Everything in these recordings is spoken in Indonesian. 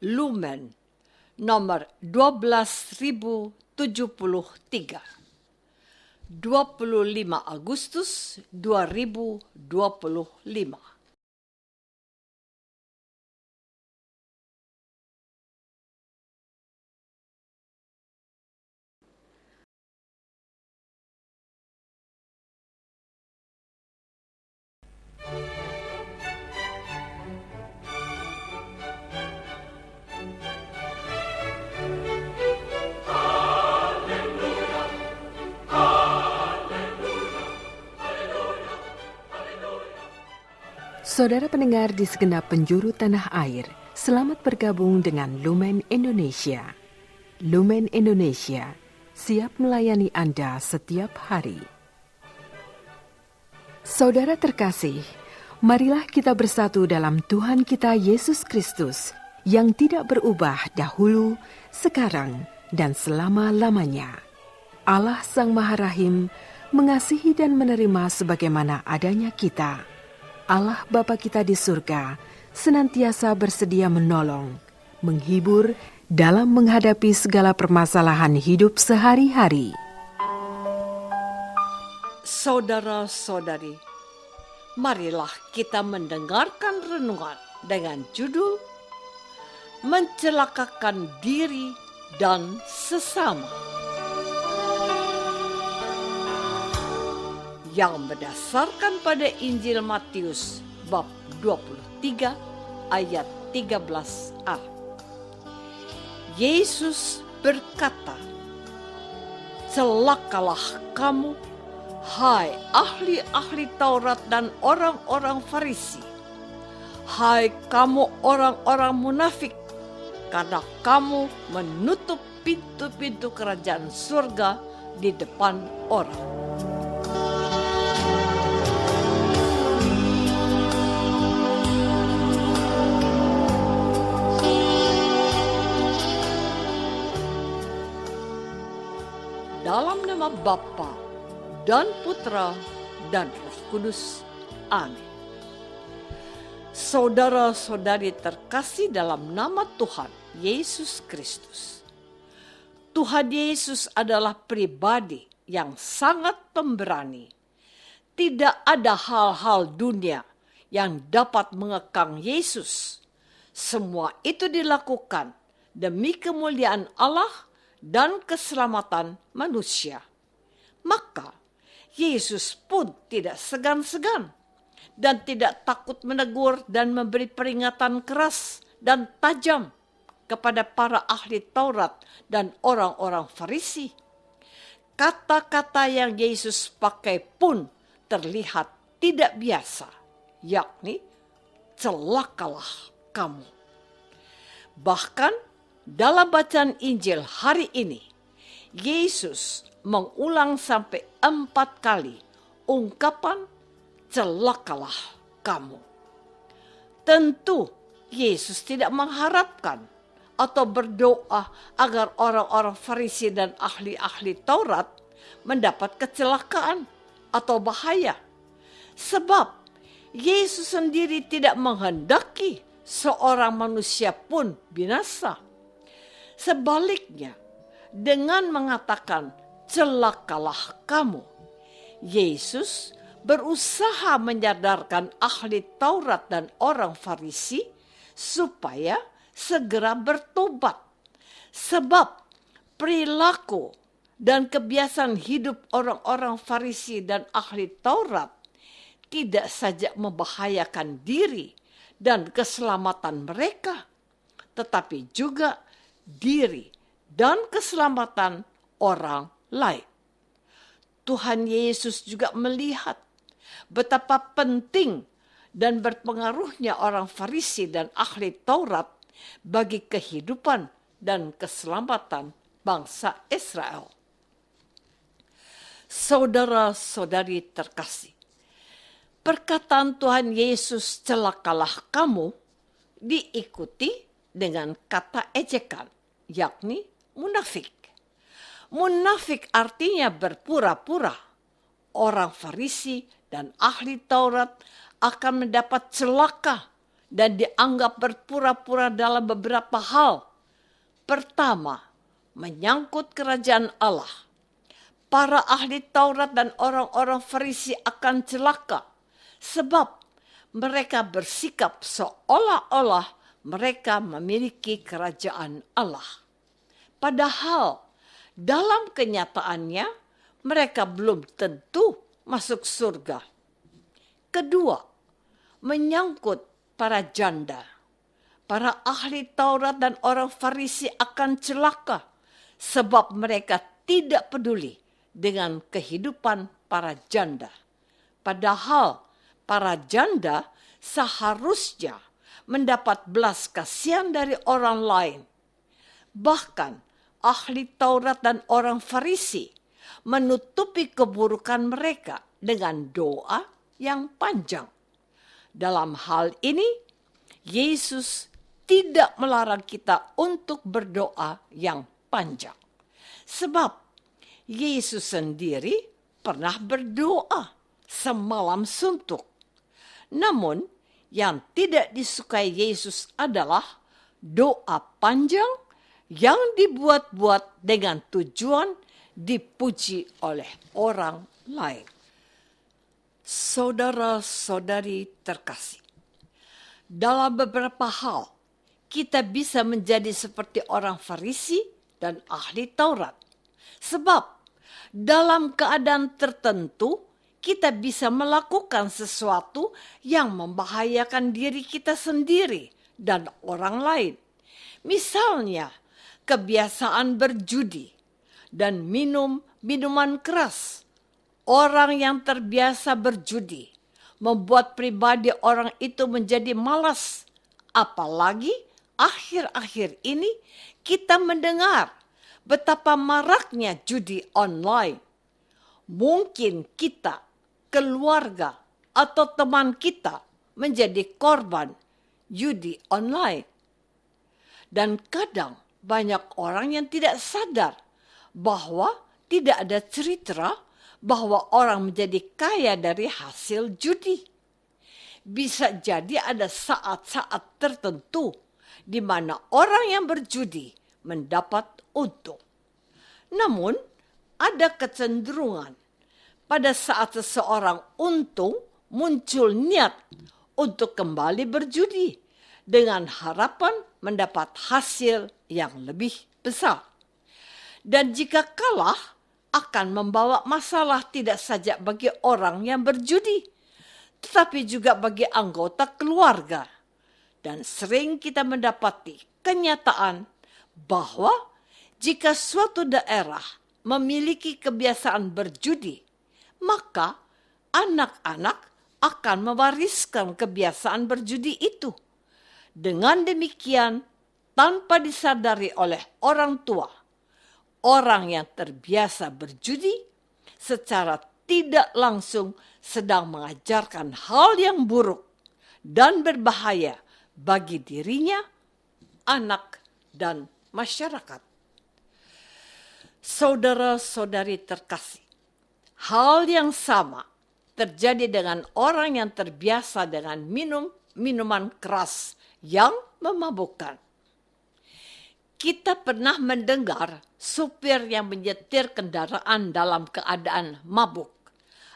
Lumen nomor 12.073, 25 Agustus 2025. Saudara pendengar di segenap penjuru tanah air, selamat bergabung dengan Lumen Indonesia. Lumen Indonesia, siap melayani Anda setiap hari. Saudara terkasih, marilah kita bersatu dalam Tuhan kita Yesus Kristus yang tidak berubah dahulu, sekarang, dan selama-lamanya. Allah Sang Maha Rahim mengasihi dan menerima sebagaimana adanya kita. Allah Bapa kita di surga senantiasa bersedia menolong, menghibur dalam menghadapi segala permasalahan hidup sehari-hari. Saudara-saudari, marilah kita mendengarkan renungan dengan judul Mencelakakan Diri dan Sesama, yang berdasarkan pada Injil Matius bab 23 ayat 13a. Yesus berkata, "Celakalah kamu, hai ahli-ahli Taurat dan orang-orang Farisi, hai kamu orang-orang munafik, karena kamu menutup pintu-pintu kerajaan surga di depan orang." Dalam nama Bapa dan Putra dan Roh Kudus. Amin. Saudara-saudari terkasih dalam nama Tuhan Yesus Kristus. Tuhan Yesus adalah pribadi yang sangat pemberani. Tidak ada hal-hal dunia yang dapat mengekang Yesus. Semua itu dilakukan demi kemuliaan Allah dan keselamatan manusia. Maka Yesus pun tidak segan-segan dan tidak takut menegur dan memberi peringatan keras dan tajam kepada para ahli Taurat dan orang-orang Farisi. Kata-kata yang Yesus pakai pun terlihat tidak biasa, yakni celakalah kamu. Bahkan dalam bacaan Injil hari ini, Yesus mengulang sampai 4 kali ungkapan celakalah kamu. Tentu Yesus tidak mengharapkan atau berdoa agar orang-orang Farisi dan ahli-ahli Taurat mendapat kecelakaan atau bahaya. Sebab Yesus sendiri tidak menghendaki seorang manusia pun binasa. Sebaliknya, dengan mengatakan celakalah kamu, Yesus berusaha menyadarkan ahli Taurat dan orang Farisi supaya segera bertobat. Sebab perilaku dan kebiasaan hidup orang-orang Farisi dan ahli Taurat tidak saja membahayakan diri dan keselamatan mereka, tetapi juga diri dan keselamatan orang lain. Tuhan Yesus juga melihat betapa penting dan berpengaruhnya orang Farisi dan ahli Taurat bagi kehidupan dan keselamatan bangsa Israel. Saudara-saudari terkasih, perkataan Tuhan Yesus celakalah kamu diikuti dengan kata ejekan, yakni munafik. Munafik artinya berpura-pura. Orang Farisi dan ahli Taurat akan mendapat celaka dan dianggap berpura-pura dalam beberapa hal. Pertama, menyangkut kerajaan Allah. Para ahli Taurat dan orang-orang Farisi akan celaka sebab mereka bersikap seolah-olah mereka memiliki kerajaan Allah. Padahal dalam kenyataannya mereka belum tentu masuk surga. Kedua, menyangkut para janda. Para ahli Taurat dan orang Farisi akan celaka sebab mereka tidak peduli dengan kehidupan para janda. Padahal para janda seharusnya mendapat belas kasihan dari orang lain. Bahkan ahli Taurat dan orang Farisi menutupi keburukan mereka dengan doa yang panjang. Dalam hal ini, Yesus tidak melarang kita untuk berdoa yang panjang. Sebab Yesus sendiri pernah berdoa semalam suntuk. Namun, yang tidak disukai Yesus adalah doa panjang yang dibuat-buat dengan tujuan dipuji oleh orang lain. Saudara-saudari terkasih, dalam beberapa hal kita bisa menjadi seperti orang Farisi dan ahli Taurat. Sebab dalam keadaan tertentu kita bisa melakukan sesuatu yang membahayakan diri kita sendiri dan orang lain. Misalnya, kebiasaan berjudi dan minum minuman keras. Orang yang terbiasa berjudi membuat pribadi orang itu menjadi malas. Apalagi akhir-akhir ini kita mendengar betapa maraknya judi online. Mungkin kita, keluarga, atau teman kita menjadi korban judi online. Dan kadang banyak orang yang tidak sadar bahwa tidak ada cerita bahwa orang menjadi kaya dari hasil judi. Bisa jadi ada saat-saat tertentu di mana orang yang berjudi mendapat untung. Namun, ada kecenderungan pada saat seseorang untung muncul niat untuk kembali berjudi dengan harapan mendapat hasil yang lebih besar. Dan jika kalah, akan membawa masalah tidak saja bagi orang yang berjudi, tetapi juga bagi anggota keluarga. Dan sering kita mendapati kenyataan bahwa jika suatu daerah memiliki kebiasaan berjudi, maka anak-anak akan mewariskan kebiasaan berjudi itu. Dengan demikian, tanpa disadari oleh orang tua, orang yang terbiasa berjudi secara tidak langsung sedang mengajarkan hal yang buruk dan berbahaya bagi dirinya, anak, dan masyarakat. Saudara-saudari terkasih, hal yang sama terjadi dengan orang yang terbiasa dengan minum minuman keras yang memabukkan. Kita pernah mendengar supir yang menyetir kendaraan dalam keadaan mabuk.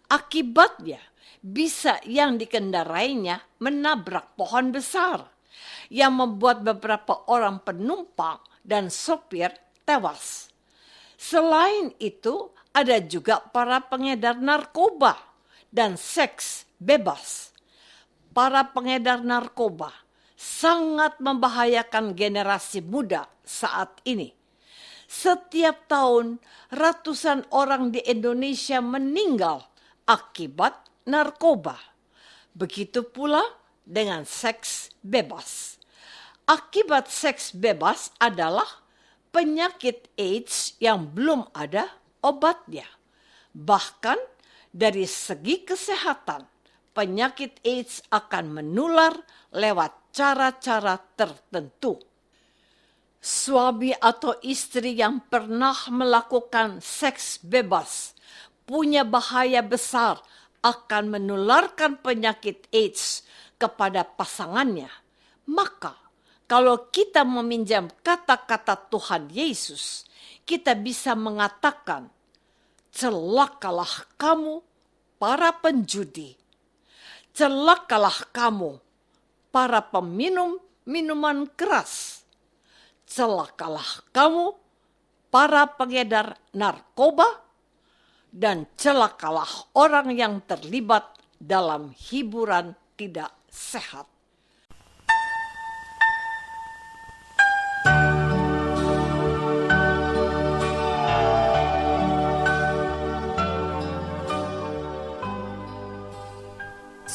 Akibatnya, bisa yang dikendarainya menabrak pohon besar yang membuat beberapa orang penumpang dan sopir tewas. Selain itu, ada juga para pengedar narkoba dan seks bebas. Para pengedar narkoba sangat membahayakan generasi muda saat ini. Setiap tahun, ratusan orang di Indonesia meninggal akibat narkoba. Begitu pula dengan seks bebas. Akibat seks bebas adalah penyakit AIDS yang belum ada obatnya. Bahkan dari segi kesehatan, penyakit AIDS akan menular lewat cara-cara tertentu. Suami atau istri yang pernah melakukan seks bebas punya bahaya besar akan menularkan penyakit AIDS kepada pasangannya. Maka kalau kita meminjam kata-kata Tuhan Yesus, kita bisa mengatakan, celakalah kamu para penjudi, celakalah kamu para peminum minuman keras, celakalah kamu para pengedar narkoba, dan celakalah orang yang terlibat dalam hiburan tidak sehat.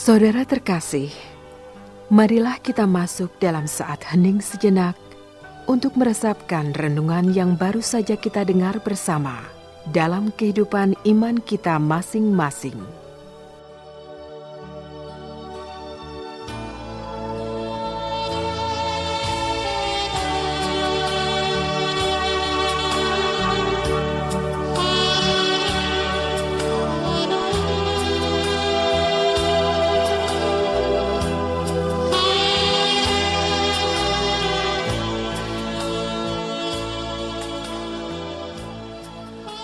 Saudara terkasih, marilah kita masuk dalam saat hening sejenak untuk meresapkan renungan yang baru saja kita dengar bersama dalam kehidupan iman kita masing-masing.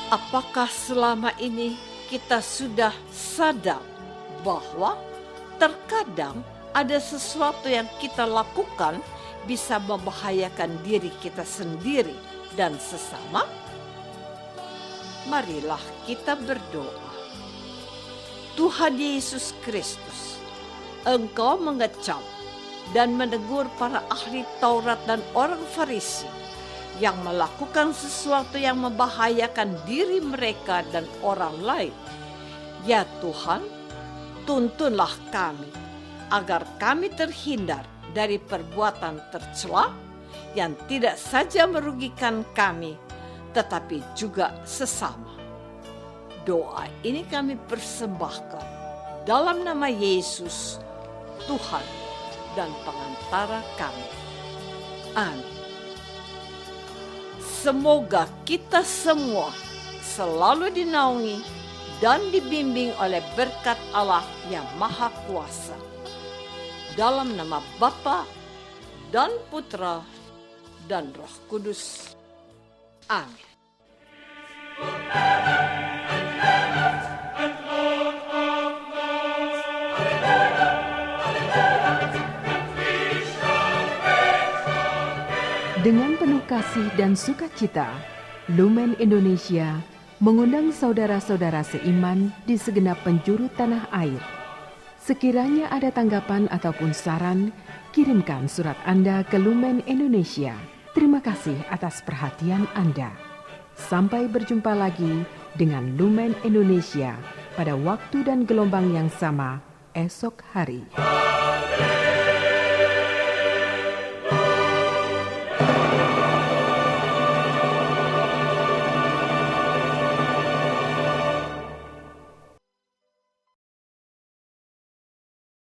Apakah selama ini kita sudah sadar bahwa terkadang ada sesuatu yang kita lakukan bisa membahayakan diri kita sendiri dan sesama? Marilah kita berdoa. Tuhan Yesus Kristus, Engkau mengecam dan menegur para ahli Taurat dan orang Farisi yang melakukan sesuatu yang membahayakan diri mereka dan orang lain. Ya Tuhan, tuntunlah kami agar kami terhindar dari perbuatan tercela yang tidak saja merugikan kami, tetapi juga sesama. Doa ini kami persembahkan dalam nama Yesus, Tuhan dan pengantara kami. Amin. Semoga kita semua selalu dinaungi dan dibimbing oleh berkat Allah yang Maha Kuasa. Dalam nama Bapa dan Putra dan Roh Kudus. Amin. Dengan penuh kasih dan sukacita, Lumen Indonesia mengundang saudara-saudara seiman di segenap penjuru tanah air. Sekiranya ada tanggapan ataupun saran, kirimkan surat Anda ke Lumen Indonesia. Terima kasih atas perhatian Anda. Sampai berjumpa lagi dengan Lumen Indonesia pada waktu dan gelombang yang sama esok hari.